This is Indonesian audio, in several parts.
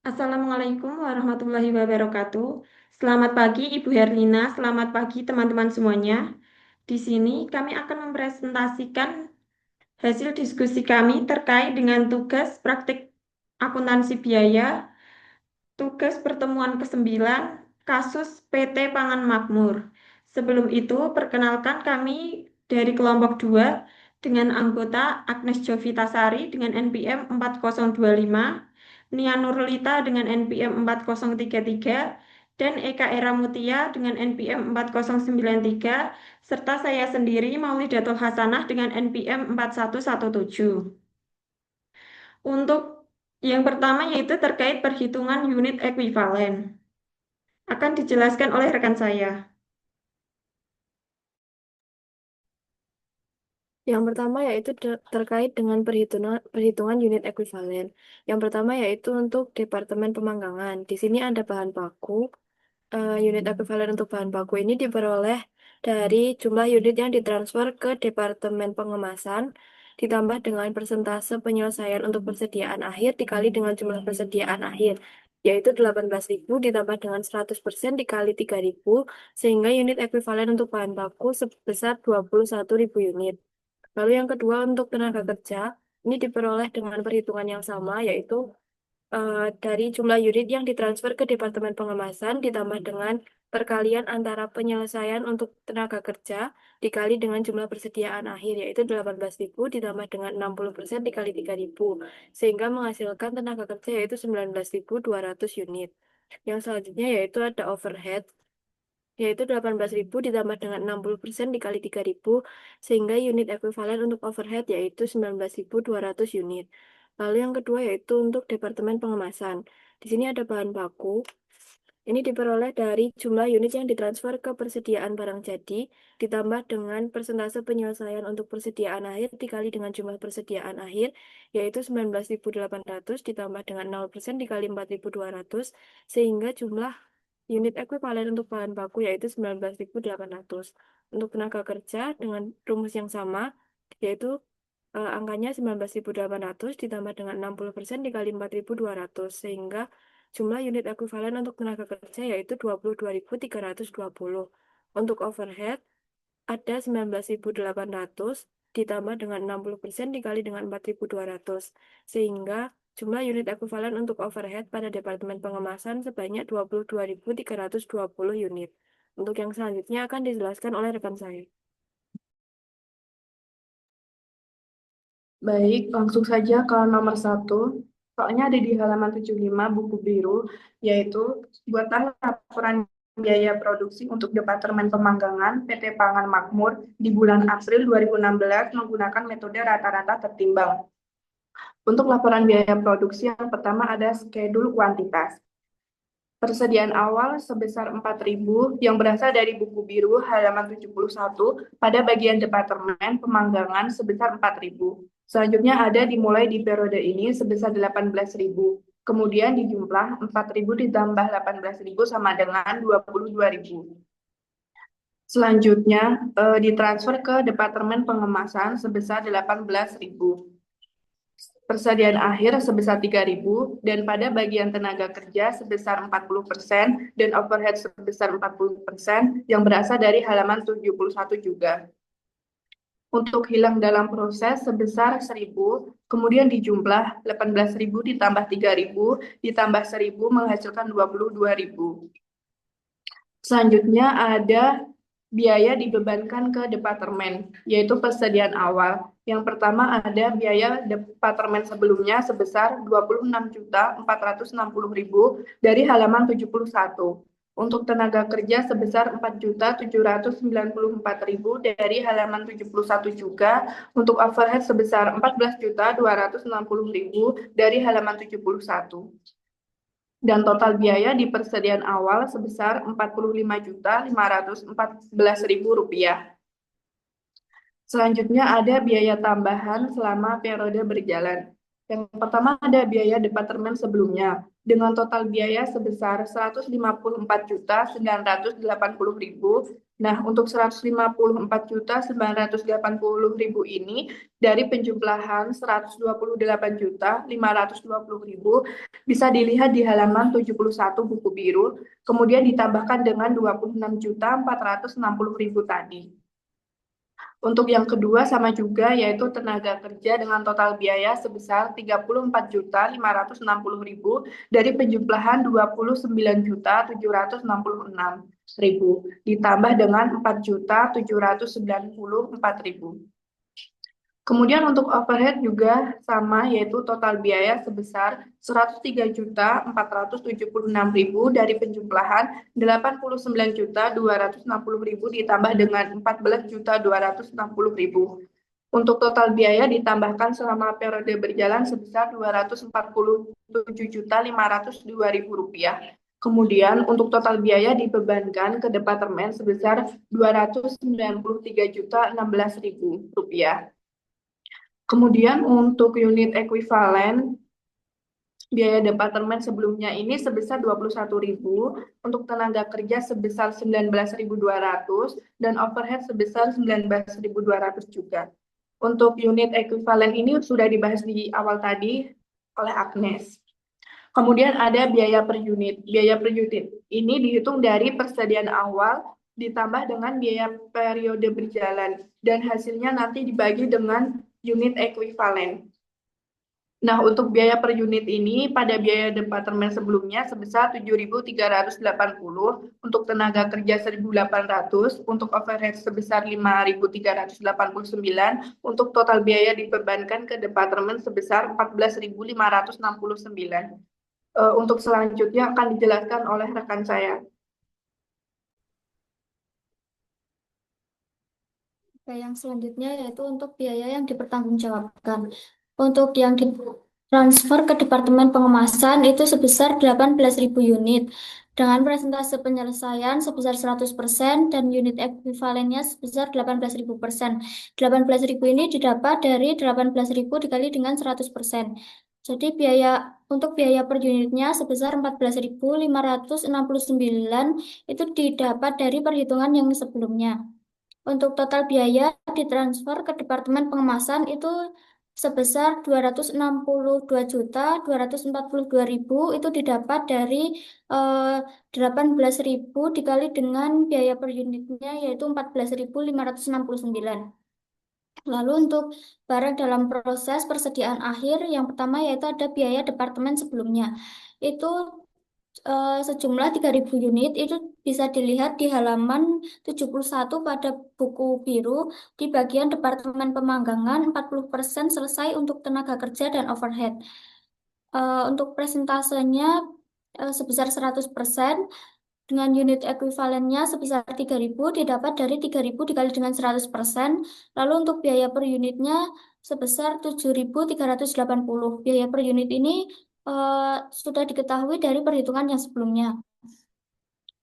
Assalamualaikum warahmatullahi wabarakatuh. Selamat pagi Ibu Herlina, selamat pagi teman-teman semuanya. Di sini kami akan mempresentasikan hasil diskusi kami terkait dengan tugas praktik akuntansi biaya, tugas pertemuan ke-9, kasus PT Pangan Makmur. Sebelum itu, perkenalkan kami dari kelompok 2 dengan anggota Agnes Jovitasari dengan NPM 4025, Nia Nurlita dengan NPM 4033, dan Eka Era Mutia dengan NPM 4093, serta saya sendiri Maulidatul Hasanah dengan NPM 4117. Untuk yang pertama yaitu terkait perhitungan unit ekuivalen. Akan dijelaskan oleh rekan saya. Yang pertama yaitu terkait dengan perhitungan unit ekuivalen. Yang pertama yaitu untuk Departemen Pemanggangan. Di sini ada bahan baku. Unit ekuivalen untuk bahan baku ini diperoleh dari jumlah unit yang ditransfer ke Departemen Pengemasan ditambah dengan persentase penyelesaian untuk persediaan akhir dikali dengan jumlah persediaan akhir, yaitu 18.000 ditambah dengan 100% dikali 3.000, sehingga unit ekuivalen untuk bahan baku sebesar 21.000 unit. Lalu yang kedua untuk tenaga kerja, ini diperoleh dengan perhitungan yang sama, yaitu dari jumlah unit yang ditransfer ke Departemen Pengemasan ditambah dengan perkalian antara penyelesaian untuk tenaga kerja dikali dengan jumlah persediaan akhir, yaitu 18.000 ditambah dengan 60% dikali 3.000, sehingga menghasilkan tenaga kerja yaitu 19.200 unit. Yang selanjutnya yaitu ada overhead, yaitu 18.000 ditambah dengan 60% dikali 3.000, sehingga unit ekuivalen untuk overhead yaitu 19.200 unit. Lalu yang kedua yaitu untuk Departemen Pengemasan. Di sini ada bahan baku. Ini diperoleh dari jumlah unit yang ditransfer ke persediaan barang jadi, ditambah dengan persentase penyelesaian untuk persediaan akhir dikali dengan jumlah persediaan akhir, yaitu 19.800 ditambah dengan 0% dikali 4.200, sehingga jumlah unit ekuivalen untuk bahan baku yaitu 19.800. Untuk tenaga kerja dengan rumus yang sama, yaitu angkanya 19.800 ditambah dengan 60% dikali 4.200, sehingga jumlah unit ekuivalen untuk tenaga kerja yaitu 22.320. Untuk overhead ada 19.800 ditambah dengan 60% dikali dengan 4.200, sehingga jumlah unit ekuivalen untuk overhead pada Departemen Pengemasan sebanyak 22.320 unit. Untuk yang selanjutnya akan dijelaskan oleh rekan saya. Baik, langsung saja ke nomor satu. Soalnya ada di halaman 75 buku biru, yaitu buatan laporan biaya produksi untuk Departemen Pemanggangan PT Pangan Makmur di bulan April 2016 menggunakan metode rata-rata tertimbang. Untuk laporan biaya produksi yang pertama ada skedul kuantitas. Persediaan awal sebesar 4.000 yang berasal dari buku biru halaman 71 pada bagian Departemen Pemanggangan sebesar 4.000. Selanjutnya ada dimulai di periode ini sebesar 18.000. Kemudian dijumlah 4.000 ditambah 18.000 sama dengan 22.000. Selanjutnya ditransfer ke Departemen Pengemasan sebesar 18.000. Persediaan akhir sebesar 3.000 dan pada bagian tenaga kerja sebesar 40% dan overhead sebesar 40% yang berasal dari halaman 71 juga. Untuk hilang dalam proses sebesar 1.000, kemudian dijumlah 18.000 ditambah 3.000 ditambah 1.000 menghasilkan 22.000. Selanjutnya ada biaya dibebankan ke departemen, yaitu persediaan awal. Yang pertama ada biaya departemen sebelumnya sebesar 26.460.000 dari halaman 71. Untuk tenaga kerja sebesar 4.794.000 dari halaman 71 juga. Untuk overhead sebesar 14.260.000 dari halaman 71. Dan total biaya di persediaan awal sebesar Rp45.514.000. Selanjutnya ada biaya tambahan selama periode berjalan. Yang pertama ada biaya departemen sebelumnya dengan total biaya sebesar Rp154.980.000 Nah, untuk 154.980.000 ini dari penjumlahan 128.520.000 bisa dilihat di halaman 71 buku biru, kemudian ditambahkan dengan 26.460.000 tadi. Untuk yang kedua sama juga, yaitu tenaga kerja dengan total biaya sebesar 34.560.000 dari penjumlahan 29.766.000 ditambah dengan 4.794.000. Kemudian untuk overhead juga sama, yaitu total biaya sebesar 103.476.000 dari penjumlahan 89.260.000 ditambah dengan 14.260.000. Untuk total biaya ditambahkan selama periode berjalan sebesar 247.502.000 rupiah. Kemudian untuk total biaya dibebankan ke departemen sebesar 293.016.000 rupiah. Kemudian untuk unit ekuivalen biaya departemen sebelumnya ini sebesar 21.000, untuk tenaga kerja sebesar 19.200 dan overhead sebesar 19.200 juga. Untuk unit ekuivalen ini sudah dibahas di awal tadi oleh Agnes. Kemudian ada biaya per unit. Biaya per unit ini dihitung dari persediaan awal ditambah dengan biaya periode berjalan dan hasilnya nanti dibagi dengan unit ekuivalen. Nah, untuk biaya per unit ini pada biaya departemen sebelumnya sebesar 7.380, untuk tenaga kerja 1.800, untuk overhead sebesar 5.389, untuk total biaya dibebankan ke departemen sebesar 14.569. Untuk selanjutnya akan dijelaskan oleh rekan saya. Oke, yang selanjutnya yaitu untuk biaya yang dipertanggungjawabkan. Untuk yang ditransfer ke Departemen Pengemasan itu sebesar 18.000 unit dengan persentase penyelesaian sebesar 100% dan unit ekuivalennya sebesar 18.000%. 18.000 ini didapat dari 18.000 dikali dengan 100%. Jadi untuk biaya per unitnya sebesar 14.569 itu didapat dari perhitungan yang sebelumnya. Untuk total biaya ditransfer ke Departemen Pengemasan itu sebesar 262.242.000 itu didapat dari 18.000 dikali dengan biaya per unitnya yaitu 14.569. Lalu untuk barang dalam proses persediaan akhir yang pertama yaitu ada biaya departemen sebelumnya. Itu sejumlah 3.000 unit itu bisa dilihat di halaman 71 pada buku biru di bagian Departemen Pemanggangan 40% selesai untuk tenaga kerja dan overhead. Untuk presentasenya sebesar 100% dengan unit ekuivalennya sebesar 3.000 didapat dari 3.000 dikali dengan 100%. Lalu untuk biaya per unitnya sebesar 7.380. Biaya per unit ini sudah diketahui dari perhitungan yang sebelumnya.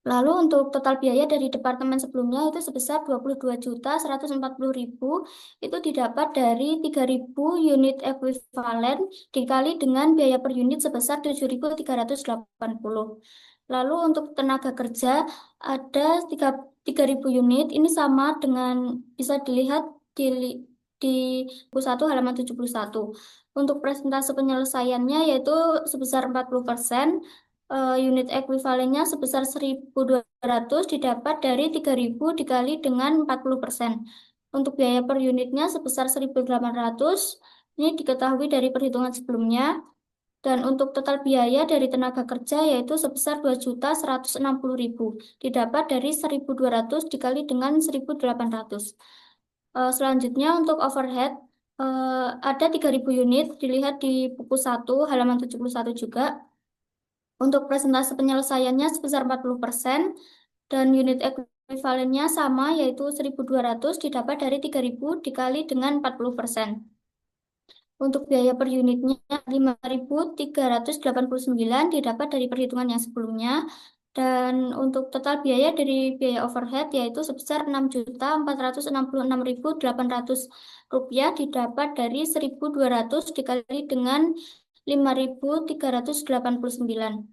Lalu untuk total biaya dari departemen sebelumnya itu sebesar 22.140.000 itu didapat dari 3.000 unit ekuivalen dikali dengan biaya per unit sebesar 7.380. Lalu untuk tenaga kerja ada 3.000 unit, ini sama dengan bisa dilihat di buku 1 halaman 71. Untuk presentase penyelesaiannya yaitu sebesar 40%, unit ekuivalennya sebesar 1.200 didapat dari 3.000 dikali dengan 40%. Untuk biaya per unitnya sebesar 1.800, ini diketahui dari perhitungan sebelumnya. Dan untuk total biaya dari tenaga kerja yaitu sebesar 2.160.000 didapat dari 1.200 dikali dengan 1.800. Selanjutnya untuk overhead ada 3.000 unit dilihat di buku 1 halaman 71 juga. Untuk presentase penyelesaiannya sebesar 40% dan unit ekuivalennya sama yaitu 1.200 didapat dari 3.000 dikali dengan 40%. Untuk biaya per unitnya 5.389 didapat dari perhitungan yang sebelumnya. Dan untuk total biaya dari biaya overhead yaitu sebesar 6.466.800 rupiah didapat dari 1.200 dikali dengan 5.389.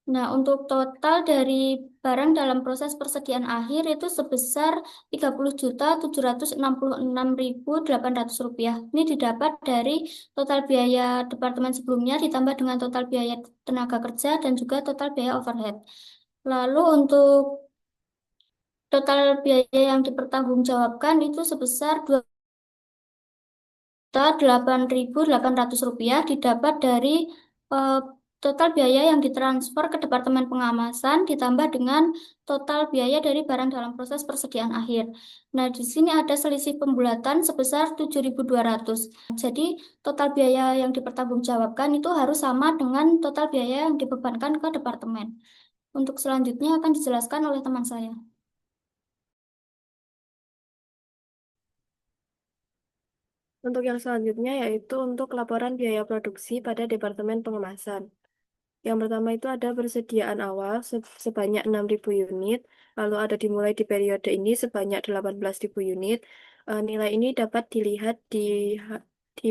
Nah, untuk total dari barang dalam proses persediaan akhir itu sebesar 30.766.800 rupiah. Ini didapat dari total biaya departemen sebelumnya ditambah dengan total biaya tenaga kerja dan juga total biaya overhead. Lalu untuk total biaya yang dipertanggungjawabkan itu sebesar 8.800 rupiah didapat dari eh, total biaya yang ditransfer ke Departemen Pengamasan ditambah dengan total biaya dari barang dalam proses persediaan akhir. Nah, di sini ada selisih pembulatan sebesar 7.200. Jadi, total biaya yang dipertanggungjawabkan itu harus sama dengan total biaya yang dibebankan ke departemen. Untuk selanjutnya akan dijelaskan oleh teman saya. Untuk yang selanjutnya yaitu untuk laporan biaya produksi pada Departemen Pengemasan. Yang pertama itu ada persediaan awal sebanyak 6.000 unit, lalu ada dimulai di periode ini sebanyak 18.000 unit. Nilai ini dapat dilihat di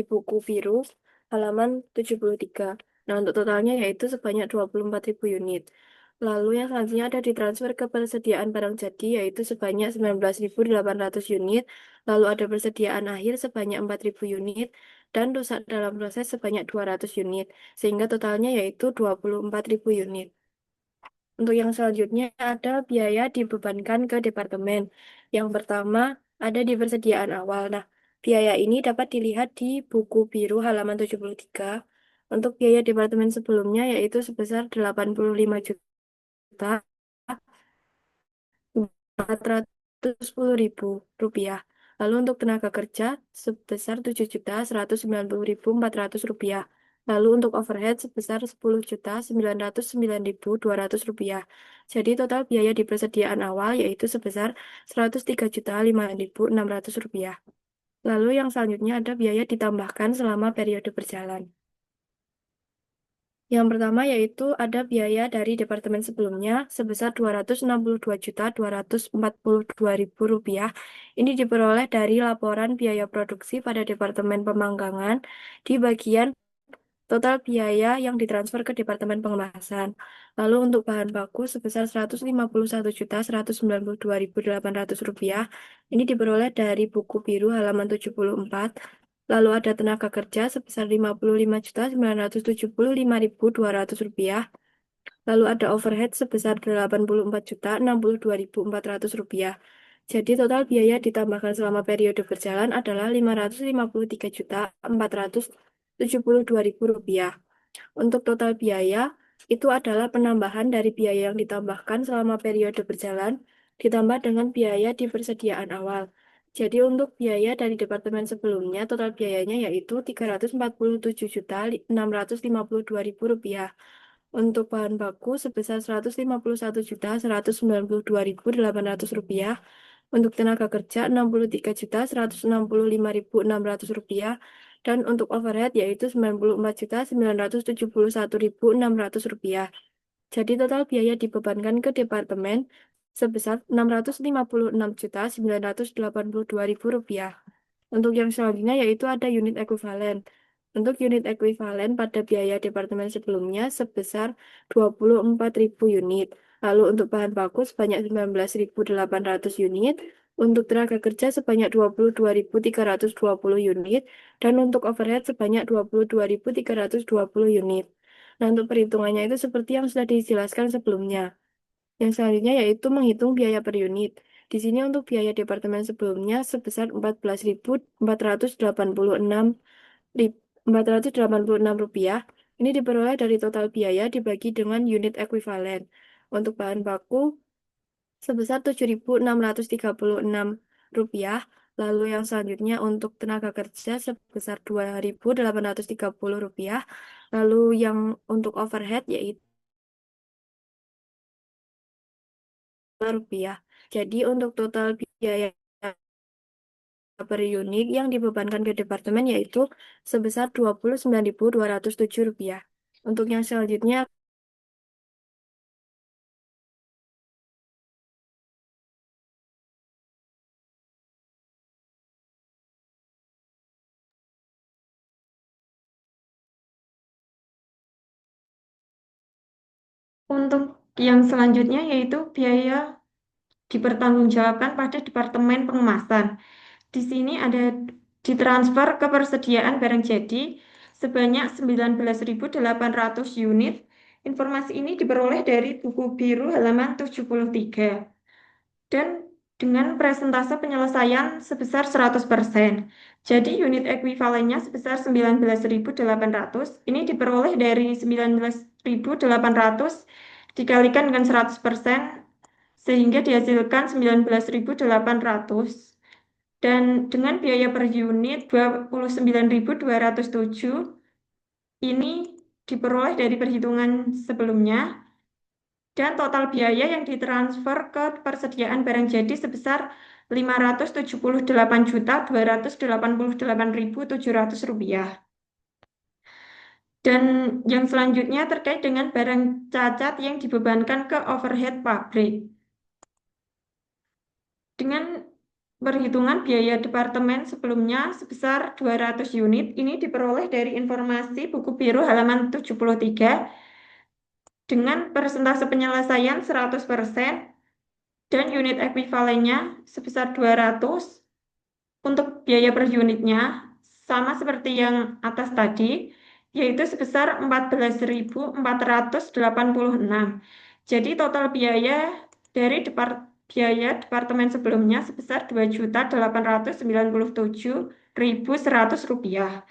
buku biru halaman 73. Nah, untuk totalnya yaitu sebanyak 24.000 unit. Lalu yang selanjutnya ada ditransfer ke persediaan barang jadi yaitu sebanyak 19.800 unit, lalu ada persediaan akhir sebanyak 4.000 unit, dan rusak dalam proses sebanyak 200 unit sehingga totalnya yaitu 24.000 unit. Untuk yang selanjutnya ada biaya dibebankan ke departemen. Yang pertama ada di persediaan awal. Nah, biaya ini dapat dilihat di buku biru halaman 73. Untuk biaya departemen sebelumnya yaitu sebesar 85 juta 410.000 rupiah. Lalu untuk tenaga kerja sebesar 7.190.400 rupiah. Lalu untuk overhead sebesar 10.909.200 rupiah. Jadi total biaya di persediaan awal yaitu sebesar 103.005.600 rupiah. Lalu yang selanjutnya ada biaya ditambahkan selama periode berjalan. Yang pertama yaitu ada biaya dari departemen sebelumnya sebesar 262.242.000 rupiah. Ini diperoleh dari laporan biaya produksi pada Departemen Pemanggangan di bagian total biaya yang ditransfer ke Departemen Pengemasan. Lalu untuk bahan baku sebesar 151.192.800 rupiah. Ini diperoleh dari buku biru halaman 74. Lalu ada tenaga kerja sebesar 55.975.200 rupiah. Lalu ada overhead sebesar 84.062.400 rupiah. Jadi total biaya ditambahkan selama periode berjalan adalah 553.472.000 rupiah. Untuk total biaya, itu adalah penambahan dari biaya yang ditambahkan selama periode berjalan, ditambah dengan biaya di persediaan awal. Jadi untuk biaya dari departemen sebelumnya, total biayanya yaitu 347.652.000 rupiah. Untuk bahan baku sebesar 151.192.800 rupiah. Untuk tenaga kerja 63.165.600 rupiah. Dan untuk overhead yaitu 94.971.600 rupiah. Jadi total biaya dibebankan ke departemen sebesar 656.982.000 rupiah. Untuk yang selanjutnya yaitu ada unit ekuivalen. Untuk unit ekuivalen pada biaya departemen sebelumnya sebesar 24.000 unit. Lalu untuk bahan baku sebanyak 19.800 unit. Untuk tenaga kerja sebanyak 22.320 unit. Dan untuk overhead sebanyak 22.320 unit. Nah, untuk perhitungannya itu seperti yang sudah dijelaskan sebelumnya. Yang selanjutnya yaitu menghitung biaya per unit. Di sini untuk biaya departemen sebelumnya sebesar 14.486 rupiah. Ini diperoleh dari total biaya dibagi dengan unit ekuivalen. Untuk bahan baku sebesar 7.636 rupiah. Lalu yang selanjutnya untuk tenaga kerja sebesar 2.830 rupiah. Lalu yang untuk overhead yaitu rupiah. Jadi untuk total biaya per unit yang dibebankan ke departemen yaitu sebesar 29.207 rupiah. Untuk yang selanjutnya Untuk yang selanjutnya yaitu biaya dipertanggungjawabkan pada Departemen Pengemasan. Di sini ada ditransfer ke persediaan barang jadi sebanyak 19.800 unit. Informasi ini diperoleh dari buku biru halaman 73 dan dengan presentase penyelesaian sebesar 100%. Jadi unit ekuivalennya sebesar 19.800. Ini diperoleh dari 19.800 dikalikan dengan 100% sehingga dihasilkan 19.800. Dan dengan biaya per unit 29.207 ini diperoleh dari perhitungan sebelumnya dan total biaya yang ditransfer ke persediaan barang jadi sebesar 578.288.700 rupiah. Dan yang selanjutnya terkait dengan barang cacat yang dibebankan ke overhead pabrik. Dengan perhitungan biaya departemen sebelumnya sebesar 200 unit, ini diperoleh dari informasi buku biru halaman 73 dengan persentase penyelesaian 100% dan unit ekuivalennya sebesar 200. Untuk biaya per unitnya sama seperti yang atas tadi, yaitu sebesar 14.486. Jadi total biaya dari biaya departemen sebelumnya sebesar 2.897.100 rupiah.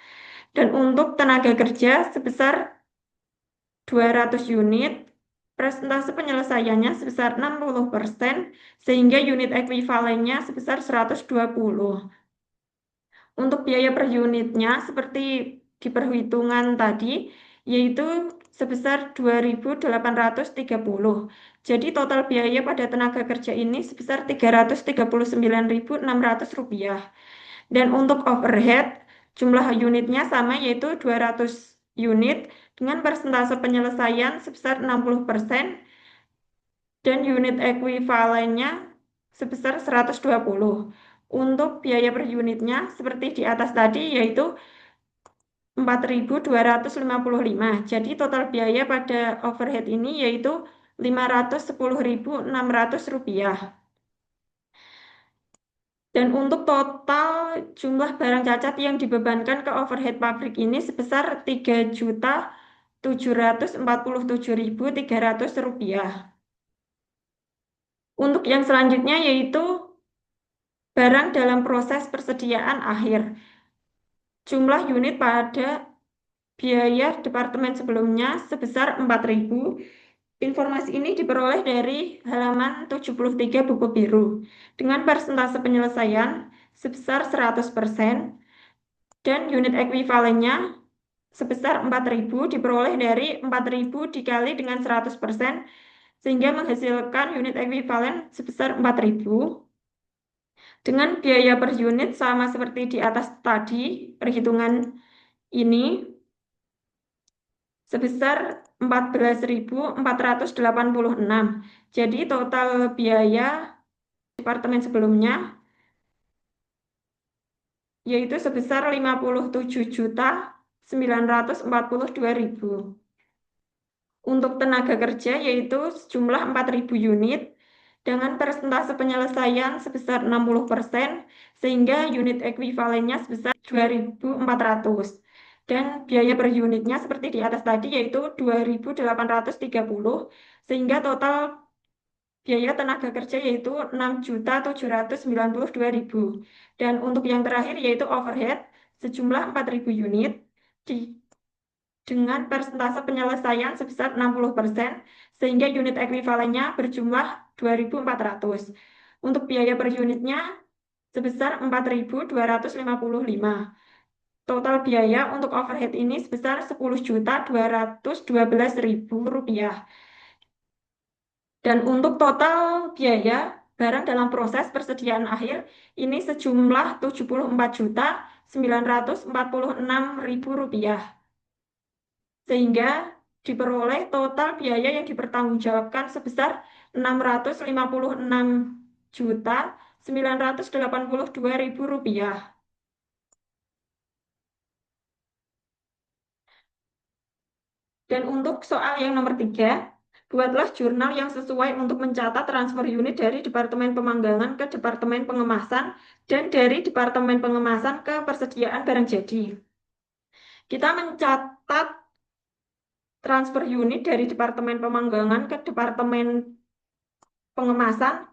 Dan untuk tenaga kerja sebesar 200 unit, presentase penyelesaiannya sebesar 60%, sehingga unit ekuivalennya sebesar 120. Untuk biaya per unitnya seperti di perhitungan tadi, yaitu sebesar 2.830. Jadi total biaya pada tenaga kerja ini sebesar 339.600 rupiah. Dan untuk overhead, jumlah unitnya sama yaitu 200 unit dengan persentase penyelesaian sebesar 60% dan unit ekuivalennya sebesar 120. Untuk biaya per unitnya seperti di atas tadi yaitu 4.255. Jadi total biaya pada overhead ini yaitu 510.600 rupiah. Dan untuk total jumlah barang cacat yang dibebankan ke overhead pabrik ini sebesar 3.747.300 rupiah. Untuk yang selanjutnya yaitu barang dalam proses persediaan akhir. Jumlah unit pada biaya departemen sebelumnya sebesar 4.000. Informasi ini diperoleh dari halaman 73 buku biru dengan persentase penyelesaian sebesar 100% dan unit ekuivalennya sebesar 4.000 diperoleh dari 4.000 dikali dengan 100% sehingga menghasilkan unit ekuivalen sebesar 4.000. Dengan biaya per unit sama seperti di atas tadi, perhitungan ini sebesar 14.486. Jadi total biaya departemen sebelumnya yaitu sebesar 57.942.000. Untuk tenaga kerja yaitu sejumlah 4.000 unit dengan persentase penyelesaian sebesar 60% sehingga unit ekuivalennya sebesar 2.400. Dan biaya per unitnya seperti di atas tadi yaitu 2.830 sehingga total biaya tenaga kerja yaitu 6.792.000. Dan untuk yang terakhir yaitu overhead sejumlah 4.000 unit dengan persentase penyelesaian sebesar 60% sehingga unit ekuivalennya berjumlah 2.400. Untuk biaya per unitnya sebesar 4.255. Total biaya untuk overhead ini sebesar 10.212.000 rupiah. Dan untuk total biaya barang dalam proses persediaan akhir ini sejumlah 74.946.000 rupiah. Sehingga diperoleh total biaya yang dipertanggungjawabkan sebesar 656.982.000 rupiah. Dan untuk soal yang nomor 3, Buatlah jurnal yang sesuai untuk mencatat transfer unit dari Departemen Pemanggangan ke Departemen Pengemasan dan dari Departemen Pengemasan ke persediaan barang jadi. Kita mencatat transfer unit dari Departemen Pemanggangan ke Departemen Pengemasan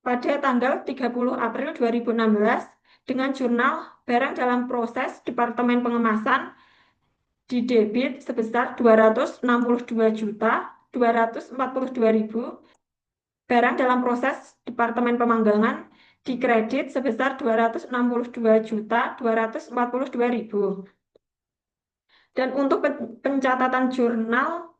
pada tanggal 30 April 2016 dengan jurnal barang dalam proses Departemen Pengemasan didebit sebesar 262.242.000, barang dalam proses Departemen Pemanggangan dikredit sebesar 262.242.000. Dan untuk pencatatan jurnal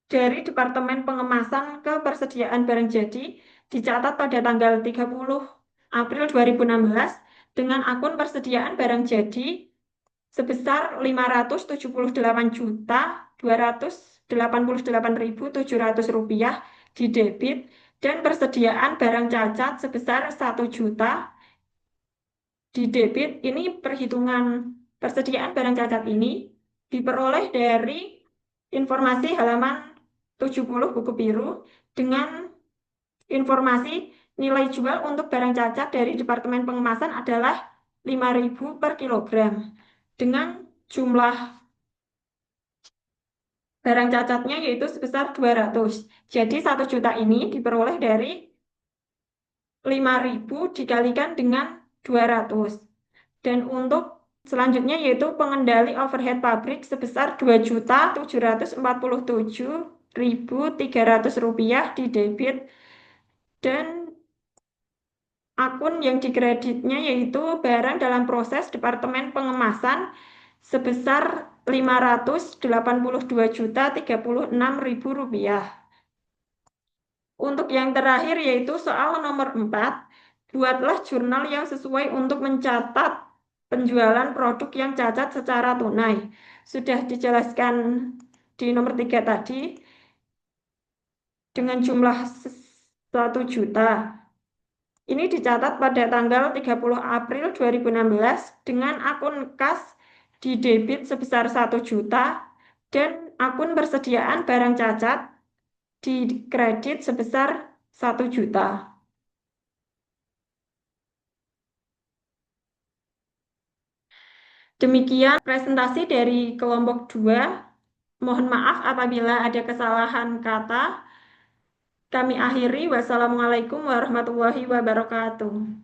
dari Departemen Pengemasan ke persediaan barang jadi dicatat pada tanggal 30 April 2016 dengan akun persediaan barang jadi sebesar 578.288.700 rupiah di debit dan persediaan barang cacat sebesar 1 juta di debit. Ini perhitungan persediaan barang cacat ini diperoleh dari informasi halaman 70 buku biru dengan informasi nilai jual untuk barang cacat dari Departemen Pengemasan adalah 5.000 per kilogram dengan jumlah barang cacatnya yaitu sebesar 200. Jadi 1 juta ini diperoleh dari 5.000 dikalikan dengan 200. Dan untuk selanjutnya yaitu pengendali overhead pabrik sebesar 2.747.300 rupiah di debit dan akun yang dikreditnya yaitu barang dalam proses Departemen Pengemasan sebesar 582.036.000 rupiah. Untuk yang terakhir yaitu soal nomor 4, buatlah jurnal yang sesuai untuk mencatat penjualan produk yang cacat secara tunai. Sudah dijelaskan di nomor 3 tadi dengan jumlah 1 juta. Ini dicatat pada tanggal 30 April 2016 dengan akun kas di debit sebesar 1 juta dan akun persediaan barang cacat di kredit sebesar 1 juta. Demikian presentasi dari kelompok 2. Mohon maaf apabila ada kesalahan kata. Kami akhiri. Wassalamualaikum warahmatullahi wabarakatuh.